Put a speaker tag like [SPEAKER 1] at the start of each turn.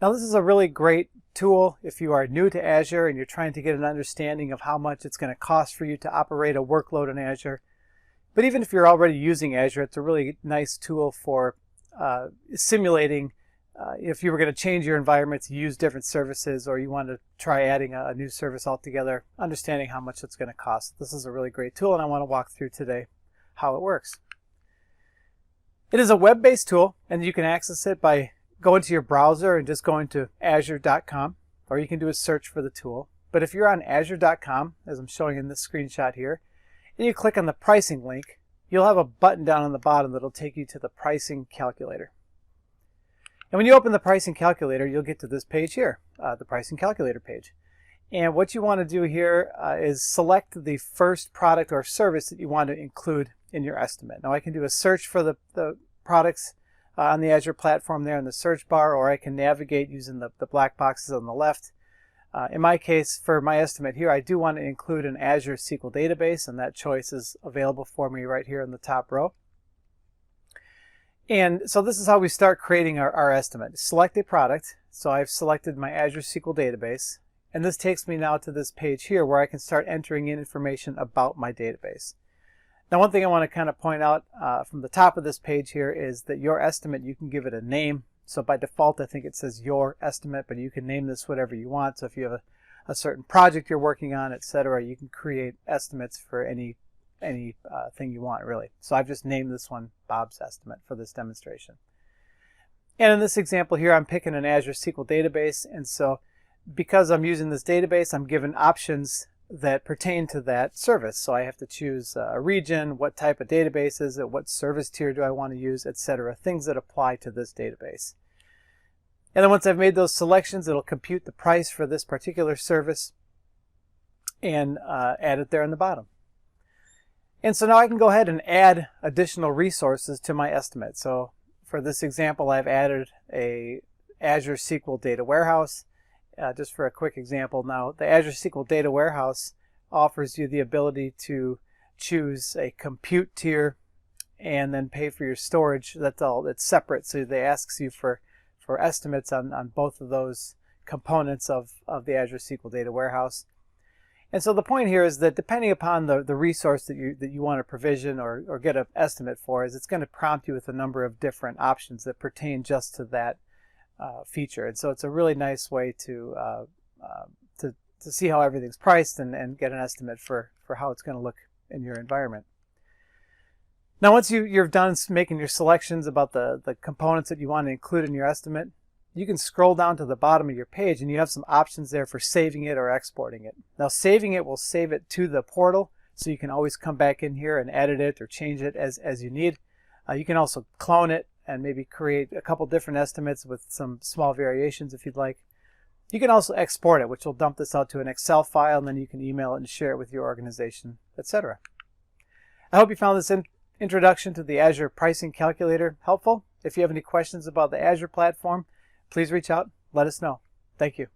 [SPEAKER 1] Now this is a really great tool if you are new to Azure and you're trying to get an understanding of how much it's going to cost for you to operate a workload in Azure. But even if you're already using Azure, it's a really nice tool for simulating if you were going to change your environment to use different services, or you want to try adding a new service altogether, understanding how much it's going to cost. This is a really great tool, and I want to walk through today how it works. It is a web-based tool, and you can access it by going to your browser and just going to azure.com, or you can do a search for the tool. But if you're on azure.com, as I'm showing in this screenshot here, and you click on the pricing link, you'll have a button down on the bottom that'll take you to the pricing calculator. And when you open the pricing calculator, you'll get to this page here, the pricing calculator page. And what you want to do here is select the first product or service that you want to include in your estimate. Now I can do a search for the products on the Azure platform there in the search bar, or I can navigate using the black boxes on the left. In my case, for my estimate here, I do want to include an Azure SQL database, and that choice is available for me right here in the top row. And so this is how we start creating our estimate. Select a product. So I've selected my Azure SQL database, and this takes me now to this page here where I can start entering in information about my database. Now one thing I want to kind of point out from the top of this page here is that your estimate, you can give it a name. So by default I think it says your estimate, but you can name this whatever you want. So if you have a certain project you're working on, etc., you can create estimates for any thing you want, really. So I've just named this one Bob's estimate for this demonstration. And in this example here, I'm picking an Azure SQL database, and so because I'm using this database, I'm given options that pertain to that service. So I have to choose a region, what type of database is it, what service tier do I want to use, etc., things that apply to this database. And then once I've made those selections, it'll compute the price for this particular service and add it there in the bottom. And so now I can go ahead and add additional resources to my estimate. So for this example, I've added a Azure SQL Data Warehouse. Just for a quick example now, the Azure SQL Data Warehouse offers you the ability to choose a compute tier and then pay for your storage. That's all. It's separate, so they ask you for estimates on both of those components of the Azure SQL Data Warehouse. And so the point here is that depending upon the resource that you want to provision or get an estimate for, is it's going to prompt you with a number of different options that pertain just to that feature. And so it's a really nice way to see how everything's priced and get an estimate for how it's going to look in your environment. Now once you're done making your selections about the components that you want to include in your estimate, you can scroll down to the bottom of your page and you have some options there for saving it or exporting it. Now saving it will save it to the portal, so you can always come back in here and edit it or change it as you need. You can also clone it and maybe create a couple different estimates with some small variations if you'd like. You can also export it, which will dump this out to an Excel file, and then you can email it and share it with your organization, etc. I hope you found this introduction to the Azure Pricing Calculator helpful. If you have any questions about the Azure platform, please reach out, let us know. Thank you.